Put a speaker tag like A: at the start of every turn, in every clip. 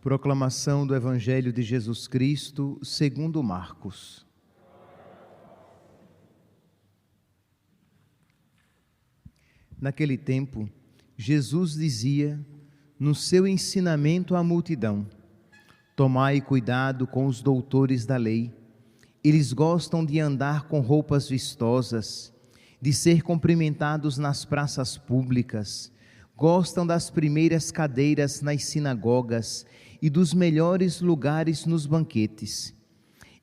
A: Proclamação do Evangelho de Jesus Cristo, segundo Marcos. Naquele tempo, Jesus dizia no seu ensinamento à multidão: tomai cuidado com os doutores da lei. Eles gostam de andar com roupas vistosas, de ser cumprimentados nas praças públicas, gostam das primeiras cadeiras nas sinagogas e dos melhores lugares nos banquetes.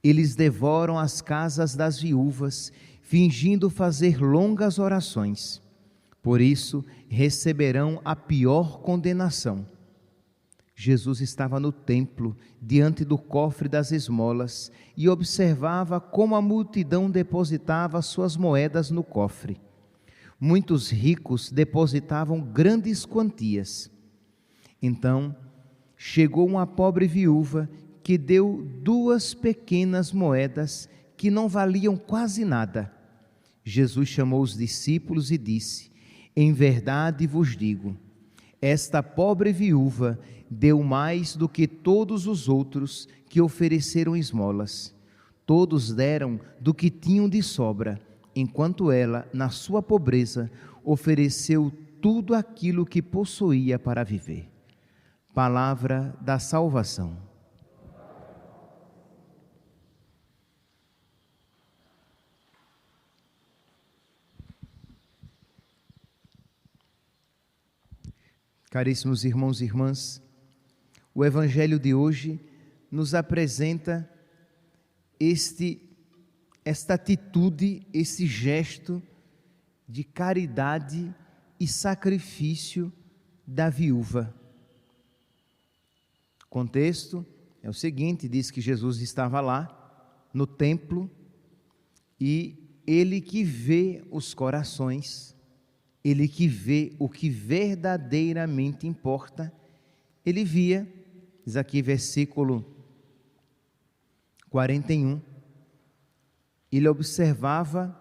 A: Eles devoram as casas das viúvas, fingindo fazer longas orações. Por isso, receberão a pior condenação. Jesus estava no templo, diante do cofre das esmolas, e observava como a multidão depositava suas moedas no cofre. Muitos ricos depositavam grandes quantias. Então, chegou uma pobre viúva que deu 2 pequenas moedas que não valiam quase nada. Jesus chamou os discípulos e disse: em verdade vos digo, esta pobre viúva deu mais do que todos os outros que ofereceram esmolas. Todos deram do que tinham de sobra, enquanto ela, na sua pobreza, ofereceu tudo aquilo que possuía para viver. Palavra da salvação. Caríssimos irmãos e irmãs, o Evangelho de hoje nos apresenta esta atitude, esse gesto de caridade e sacrifício da viúva. O contexto é o seguinte: diz que Jesus estava lá no templo e ele que vê os corações, ele que vê o que verdadeiramente importa, ele via, diz aqui versículo 41, ele observava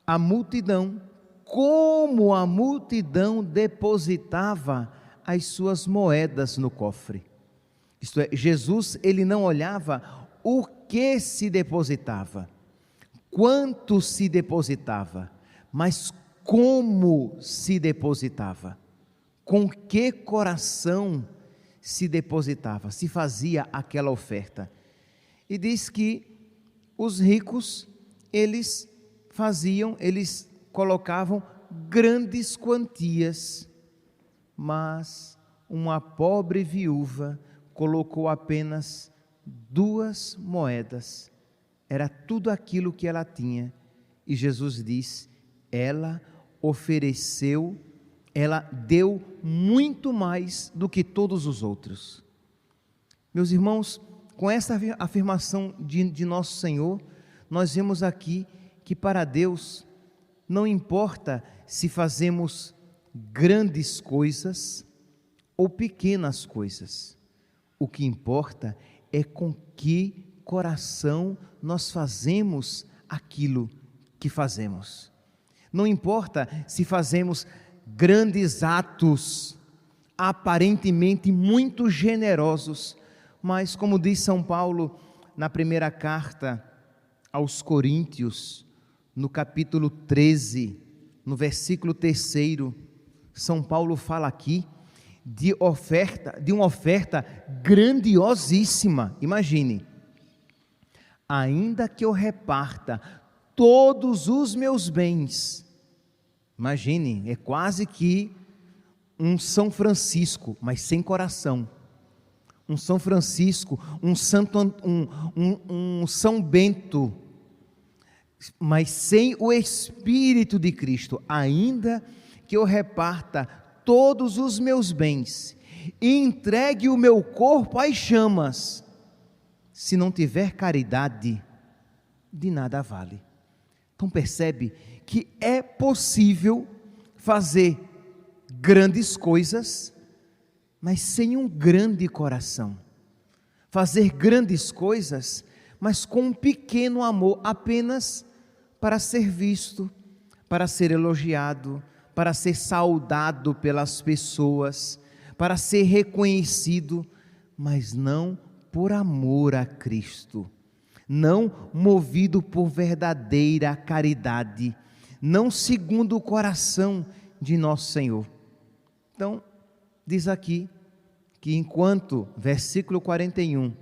A: a multidão, como a multidão depositava as suas moedas no cofre. Isto é, Jesus, ele não olhava o que se depositava, quanto se depositava, mas como se depositava, com que coração se depositava, se fazia aquela oferta. E diz que os ricos, eles colocavam grandes quantias, mas uma pobre viúva colocou apenas 2 moedas, era tudo aquilo que ela tinha, e Jesus diz: ela ofereceu, ela deu muito mais do que todos os outros. Meus irmãos, com essa afirmação de nosso Senhor, nós vemos aqui que para Deus não importa se fazemos grandes coisas ou pequenas coisas. O que importa é com que coração nós fazemos aquilo que fazemos. Não importa se fazemos grandes atos, aparentemente muito generosos, mas como diz São Paulo na primeira carta aos Coríntios, no capítulo 13, no versículo 3, São Paulo fala aqui de uma oferta grandiosíssima. Imagine: ainda que eu reparta todos os meus bens. Imagine, é quase que um São Francisco, mas sem coração. Um São Francisco, um São Bento, mas sem o Espírito de Cristo. Ainda que eu reparta todos os meus bens e entregue o meu corpo às chamas, se não tiver caridade, de nada vale. Então percebe que é possível fazer grandes coisas, mas sem um grande coração. Fazer grandes coisas, mas com um pequeno amor, apenas para ser visto, para ser elogiado, para ser saudado pelas pessoas, para ser reconhecido, mas não por amor a Cristo, não movido por verdadeira caridade, não segundo o coração de nosso Senhor. Então, diz aqui que enquanto, versículo 41,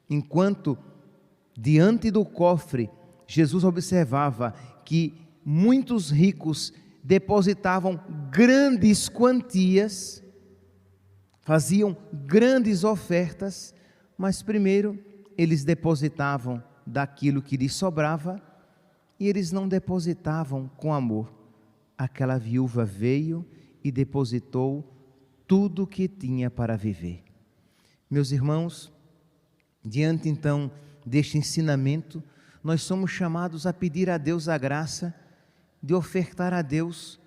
A: enquanto diante do cofre, Jesus observava que muitos ricos depositavam grandes quantias, faziam grandes ofertas, mas primeiro eles depositavam daquilo que lhes sobrava e eles não depositavam com amor. Aquela viúva veio e depositou tudo o que tinha para viver. Meus irmãos, diante então deste ensinamento, nós somos chamados a pedir a Deus a graça de ofertar a Deus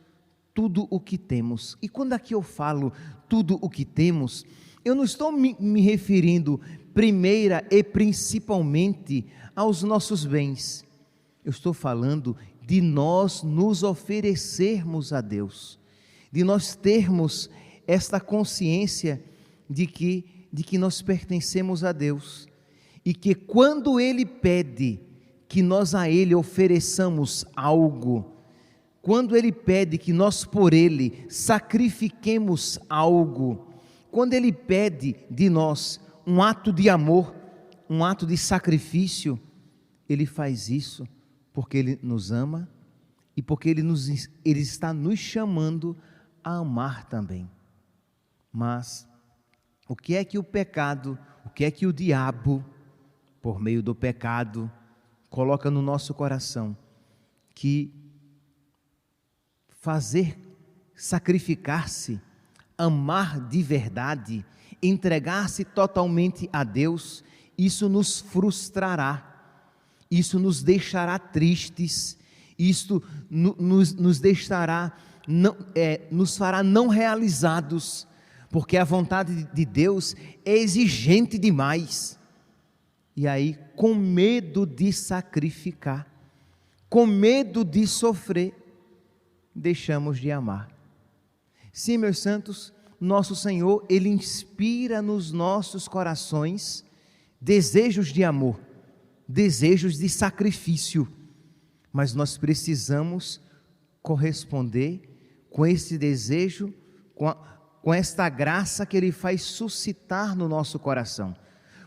A: tudo o que temos. E quando aqui eu falo tudo o que temos, eu não estou me referindo primeira e principalmente aos nossos bens. Eu estou falando de nós nos oferecermos a Deus, de nós termos esta consciência de que nós pertencemos a Deus e que quando Ele pede que nós a Ele ofereçamos algo, quando Ele pede que nós por Ele sacrifiquemos algo, quando Ele pede de nós um ato de amor, um ato de sacrifício, Ele faz isso porque Ele nos ama e porque Ele está nos chamando a amar também. Mas o que é que o pecado, o que é que o diabo, por meio do pecado, coloca no nosso coração? Que fazer, sacrificar-se, amar de verdade, entregar-se totalmente a Deus, isso nos frustrará, isso nos deixará tristes, isto nos deixará, nos fará não realizados, porque a vontade de Deus é exigente demais. E aí, com medo de sacrificar, com medo de sofrer, deixamos de amar. Sim, meus santos, nosso Senhor, Ele inspira nos nossos corações desejos de amor, desejos de sacrifício, mas nós precisamos corresponder com esse desejo, com esta graça que Ele faz suscitar no nosso coração.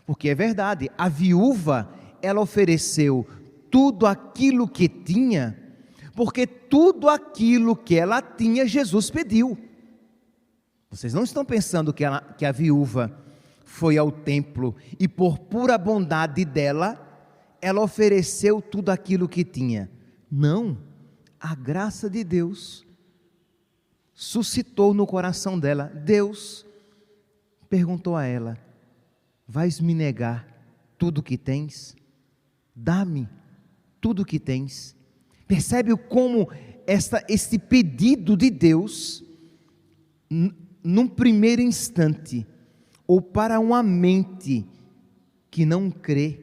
A: Porque é verdade, a viúva, ela ofereceu tudo aquilo que tinha, porque tudo aquilo que ela tinha, Jesus pediu. Vocês não estão pensando que a viúva foi ao templo e por pura bondade dela, ela ofereceu tudo aquilo que tinha. Não, a graça de Deus suscitou no coração dela. Deus perguntou a ela: vais me negar tudo o que tens? Dá-me tudo o que tens. Percebe como este pedido de Deus, num primeiro instante, ou para uma mente que não crê,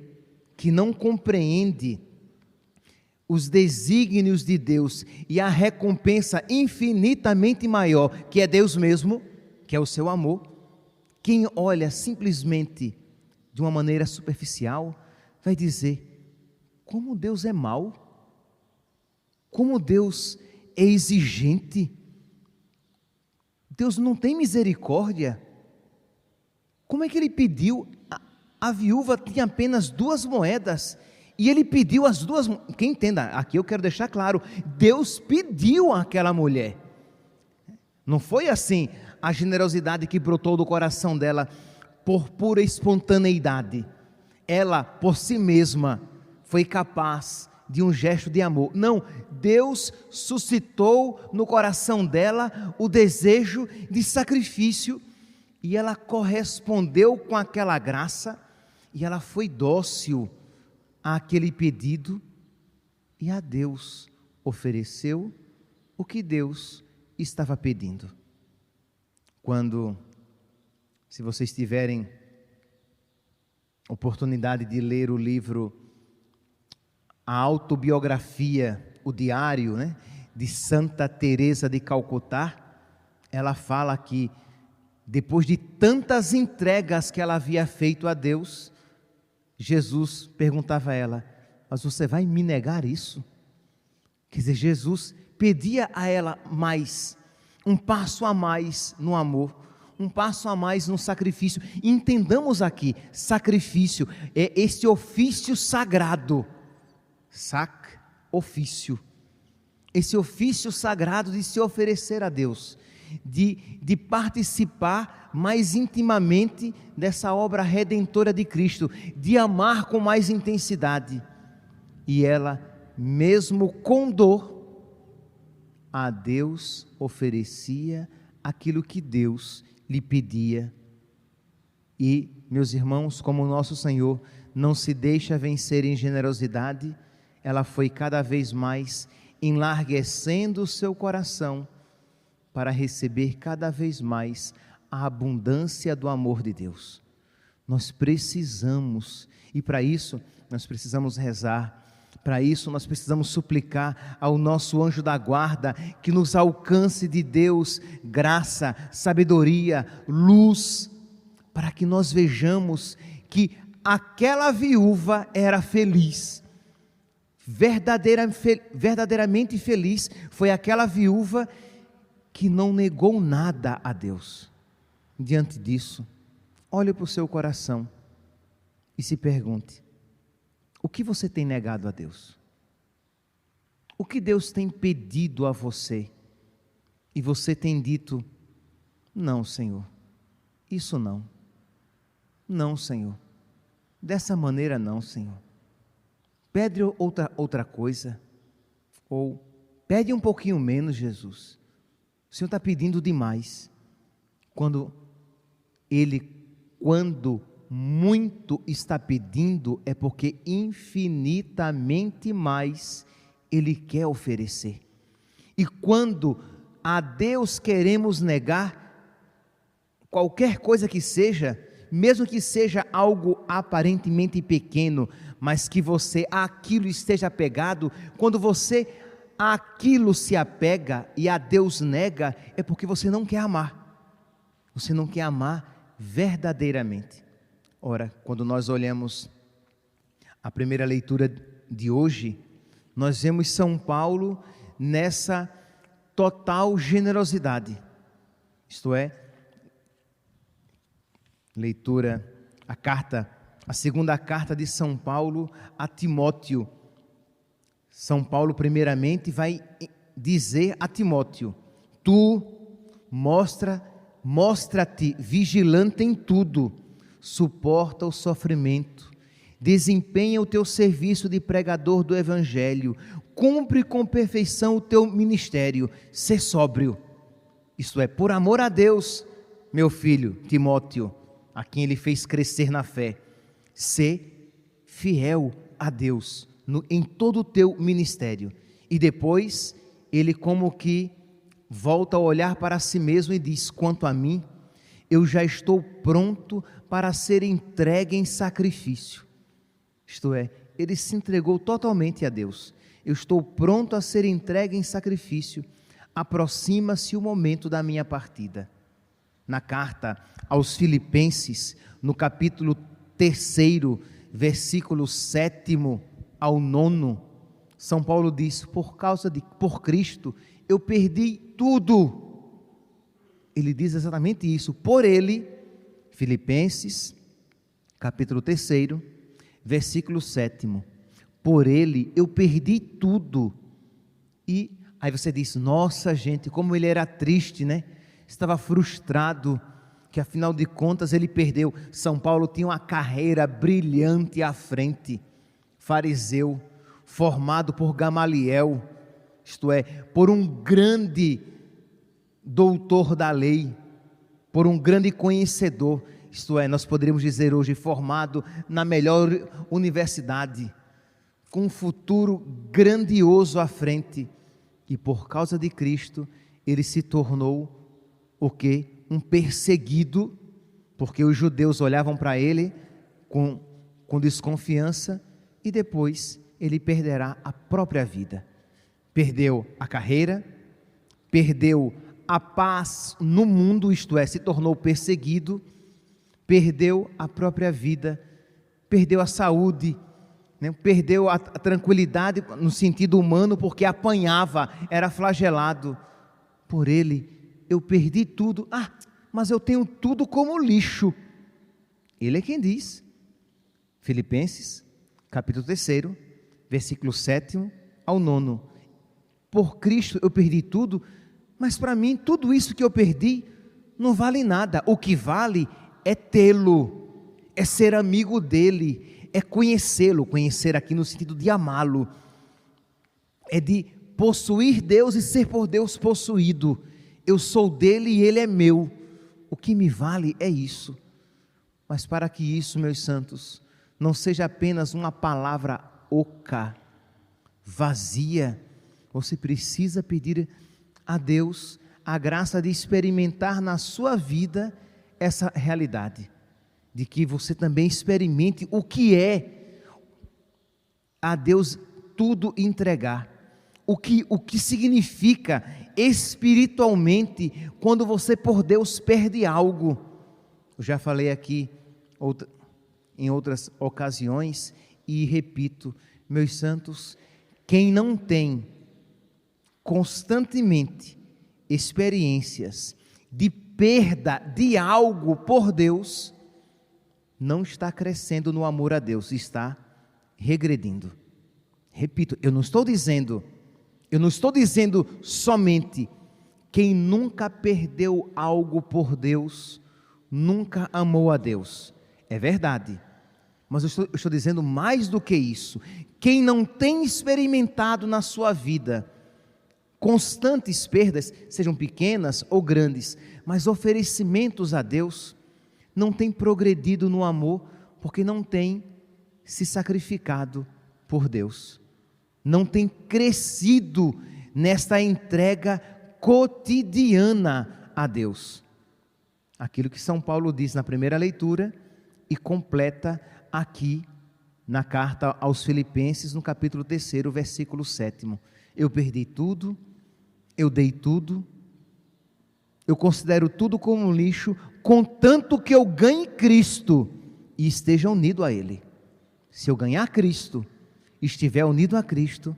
A: que não compreende os desígnios de Deus e a recompensa infinitamente maior, que é Deus mesmo, que é o seu amor. Quem olha simplesmente de uma maneira superficial, vai dizer: como Deus é mau, como Deus é exigente, Deus não tem misericórdia. Como é que Ele pediu? A viúva tinha apenas 2 moedas, e Ele pediu as 2, quem entenda, aqui eu quero deixar claro, Deus pediu àquela mulher, não foi assim, a generosidade que brotou do coração dela, por pura espontaneidade, ela por si mesma, foi capaz de um gesto de amor. Não, Deus suscitou no coração dela o desejo de sacrifício, e ela correspondeu com aquela graça, e ela foi dócil àquele pedido, e a Deus ofereceu o que Deus estava pedindo. Se vocês tiverem oportunidade de ler o livro, a autobiografia, o diário, de Santa Teresa de Calcutá, ela fala que Depois de tantas entregas que ela havia feito a Deus, Jesus perguntava a ela: mas você vai me negar isso? Quer dizer, Jesus pedia a ela mais, um passo a mais no amor, um passo a mais no sacrifício. Entendamos aqui, sacrifício é esse ofício sagrado, ofício, esse ofício sagrado de se oferecer a Deus, de participar mais intimamente dessa obra redentora de Cristo, de amar com mais intensidade. E ela, mesmo com dor, a Deus oferecia aquilo que Deus lhe pedia. E, meus irmãos, como o nosso Senhor não se deixa vencer em generosidade, ela foi cada vez mais enlarguecendo o seu coração para receber cada vez mais a abundância do amor de Deus. Nós precisamos, e para isso nós precisamos rezar, para isso nós precisamos suplicar ao nosso anjo da guarda que nos alcance de Deus graça, sabedoria, luz, para que nós vejamos que aquela viúva era feliz, verdadeiramente feliz. Foi aquela viúva que não negou nada a Deus. Diante disso, olhe para o seu coração e se pergunte: o que você tem negado a Deus? O que Deus tem pedido a você? E você tem dito: não, Senhor, isso não. Não, Senhor, dessa maneira não, Senhor. Pede outra coisa, ou pede um pouquinho menos, Jesus. O Senhor está pedindo demais. Quando muito está pedindo, é porque infinitamente mais Ele quer oferecer. E quando a Deus queremos negar qualquer coisa que seja, mesmo que seja algo aparentemente pequeno, mas que você àquilo esteja apegado, quando você àquilo se apega e a Deus nega, é porque você não quer amar. Você não quer amar verdadeiramente. Ora, quando nós olhamos a primeira leitura de hoje, nós vemos São Paulo nessa total generosidade. Isto é, leitura, a segunda carta de São Paulo a Timóteo. São Paulo primeiramente vai dizer a Timóteo: tu mostra-te vigilante em tudo, suporta o sofrimento, desempenha o teu serviço de pregador do Evangelho, cumpre com perfeição o teu ministério, sê sóbrio. Isto é, por amor a Deus, meu filho Timóteo, a quem ele fez crescer na fé, sê fiel a Deus em todo o teu ministério. E depois ele como que volta a olhar para si mesmo e diz: quanto a mim, eu já estou pronto para ser entregue em sacrifício. Isto é, ele se entregou totalmente a Deus. Eu estou pronto a ser entregue em sacrifício. Aproxima-se o momento da minha partida. Na carta aos Filipenses, no capítulo 3, versículo 7 ao 9, São Paulo diz: por Cristo eu perdi tudo. Ele diz exatamente isso. Por Ele, Filipenses, capítulo 3, versículo 7. Por Ele eu perdi tudo. E aí você diz: nossa, gente, como ele era triste, né? Estava frustrado, que afinal de contas ele perdeu. São Paulo tinha uma carreira brilhante à frente, fariseu, formado por Gamaliel, isto é, por um grande doutor da lei, por um grande conhecedor, isto é, nós poderíamos dizer hoje, formado na melhor universidade, com um futuro grandioso à frente. E por causa de Cristo, ele se tornou o quê? Um perseguido, porque os judeus olhavam para ele com desconfiança, e depois ele perderá a própria vida. Perdeu a carreira, perdeu a paz no mundo, isto é, se tornou perseguido, perdeu a própria vida, perdeu a saúde, né? Perdeu a tranquilidade no sentido humano, porque apanhava, era flagelado. Por ele, eu perdi tudo. Mas eu tenho tudo como lixo. Ele é quem diz. Filipenses, capítulo 3, versículo 7 ao 9. Por Cristo eu perdi tudo, mas para mim tudo isso que eu perdi não vale nada. O que vale é tê-lo, é ser amigo dele, é conhecê-lo. Conhecer aqui no sentido de amá-lo, é de possuir Deus e ser por Deus possuído. Eu sou dele e ele é meu. O que me vale é isso. Mas para que isso, meus santos, não seja apenas uma palavra oca, vazia, você precisa pedir a Deus a graça de experimentar na sua vida essa realidade, de que você também experimente o que é a Deus tudo entregar, o que significa espiritualmente quando você por Deus perde algo. Eu já falei aqui em outras ocasiões e repito, meus santos, quem não tem constantemente experiências de perda de algo por Deus, não está crescendo no amor a Deus, está regredindo. Repito, eu não estou dizendo somente quem nunca perdeu algo por Deus, nunca amou a Deus. É verdade, mas eu estou dizendo mais do que isso. Quem não tem experimentado na sua vida constantes perdas, sejam pequenas ou grandes, mas oferecimentos a Deus, não tem progredido no amor, porque não tem se sacrificado por Deus, não tem crescido nesta entrega cotidiana a Deus. Aquilo que São Paulo diz na primeira leitura e completa aqui na carta aos Filipenses, no capítulo 3, versículo 7. Eu perdi tudo, eu dei tudo, eu considero tudo como um lixo, contanto que eu ganhe Cristo e esteja unido a Ele. Se eu ganhar Cristo, estiver unido a Cristo,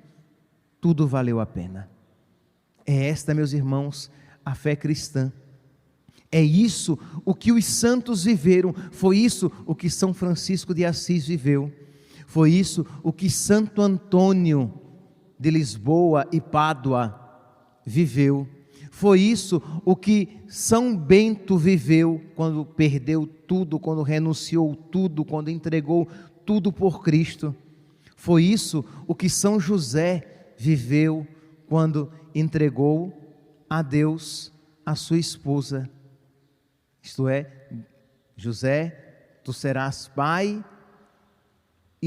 A: tudo valeu a pena. É esta, meus irmãos, a fé cristã. É isso o que os santos viveram, foi isso o que São Francisco de Assis viveu, foi isso o que Santo Antônio de Lisboa e Pádua viveu, foi isso o que São Bento viveu quando perdeu tudo, quando renunciou tudo, quando entregou tudo por Cristo. Foi isso o que São José viveu quando entregou a Deus a sua esposa. Isto é, José, tu serás pai,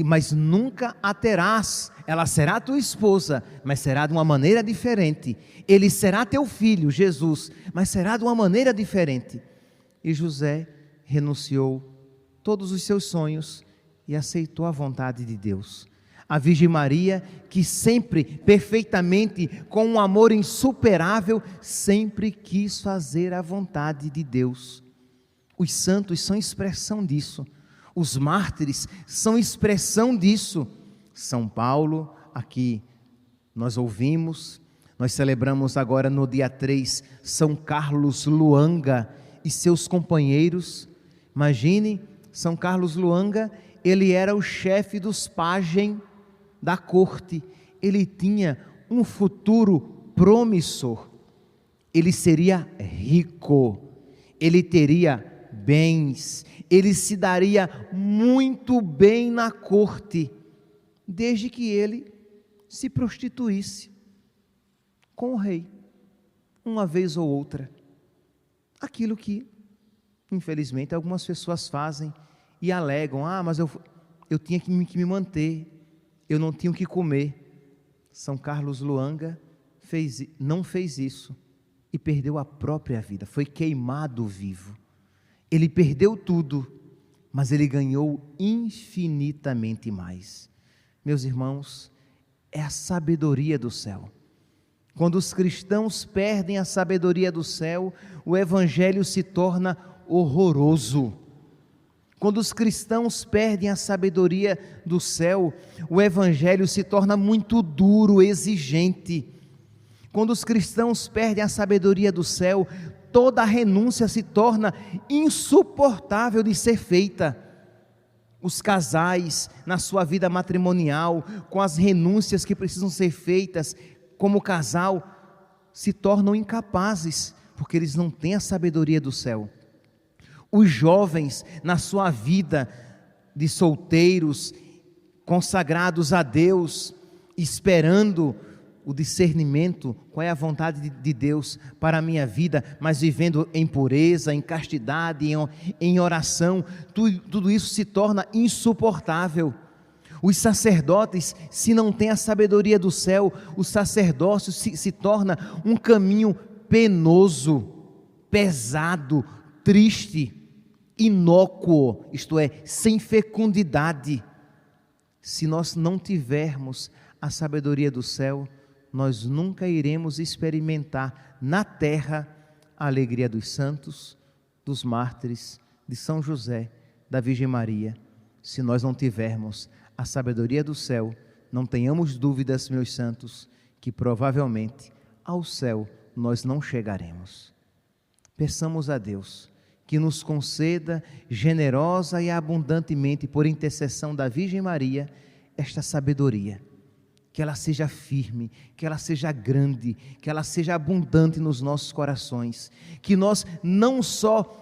A: mas nunca a terás. Ela será tua esposa, mas será de uma maneira diferente. Ele será teu filho, Jesus, mas será de uma maneira diferente. E José renunciou todos os seus sonhos e aceitou a vontade de Deus. A Virgem Maria, que sempre, perfeitamente, com um amor insuperável, sempre quis fazer a vontade de Deus. Os santos são expressão disso, os mártires são expressão disso. São Paulo, aqui nós ouvimos, nós celebramos agora no dia 3, São Carlos Luanga e seus companheiros. Imagine, São Carlos Luanga, ele era o chefe dos pajens da corte, ele tinha um futuro promissor, ele seria rico, ele teria bens, ele se daria muito bem na corte, desde que ele se prostituísse com o rei, uma vez ou outra. Aquilo que, infelizmente, algumas pessoas fazem e alegam, mas eu tinha que me manter, eu não tinha o que comer. São Carlos Luanga não fez isso e perdeu a própria vida, foi queimado vivo. Ele perdeu tudo, mas ele ganhou infinitamente mais. Meus irmãos, é a sabedoria do céu, Quando os cristãos perdem a sabedoria do céu, o evangelho se torna horroroso. Quando os cristãos perdem a sabedoria do céu, o evangelho se torna muito duro, exigente. Quando os cristãos perdem a sabedoria do céu, toda a renúncia se torna insuportável de ser feita. Os casais, na sua vida matrimonial, com as renúncias que precisam ser feitas como casal, se tornam incapazes, porque eles não têm a sabedoria do céu. Os jovens, na sua vida de solteiros, consagrados a Deus, esperando o discernimento, qual é a vontade de Deus para a minha vida, mas vivendo em pureza, em castidade, em oração, tudo isso se torna insuportável. Os sacerdotes, se não têm a sabedoria do céu, o sacerdócio se torna um caminho penoso, pesado, triste, inócuo, isto é, sem fecundidade. Se nós não tivermos a sabedoria do céu, nós nunca iremos experimentar na terra a alegria dos santos, dos mártires, de São José, da Virgem Maria. Se nós não tivermos a sabedoria do céu, não tenhamos dúvidas, meus santos, que provavelmente ao céu nós não chegaremos. Peçamos a Deus que nos conceda generosa e abundantemente, por intercessão da Virgem Maria, esta sabedoria, que ela seja firme, que ela seja grande, que ela seja abundante nos nossos corações, que nós não só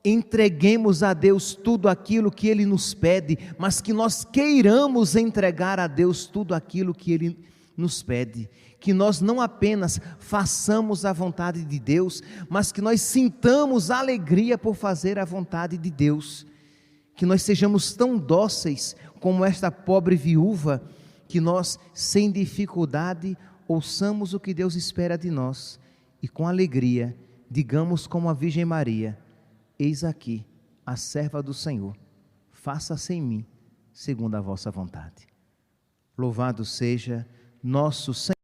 A: entreguemos a Deus tudo aquilo que Ele nos pede, mas que nós queiramos entregar a Deus tudo aquilo que Ele nos pede, que nós não apenas façamos a vontade de Deus, mas que nós sintamos alegria por fazer a vontade de Deus, que nós sejamos tão dóceis como esta pobre viúva, que nós sem dificuldade ouçamos o que Deus espera de nós e com alegria digamos como a Virgem Maria: eis aqui a serva do Senhor, faça-se em mim segundo a vossa vontade. Louvado seja nosso Senhor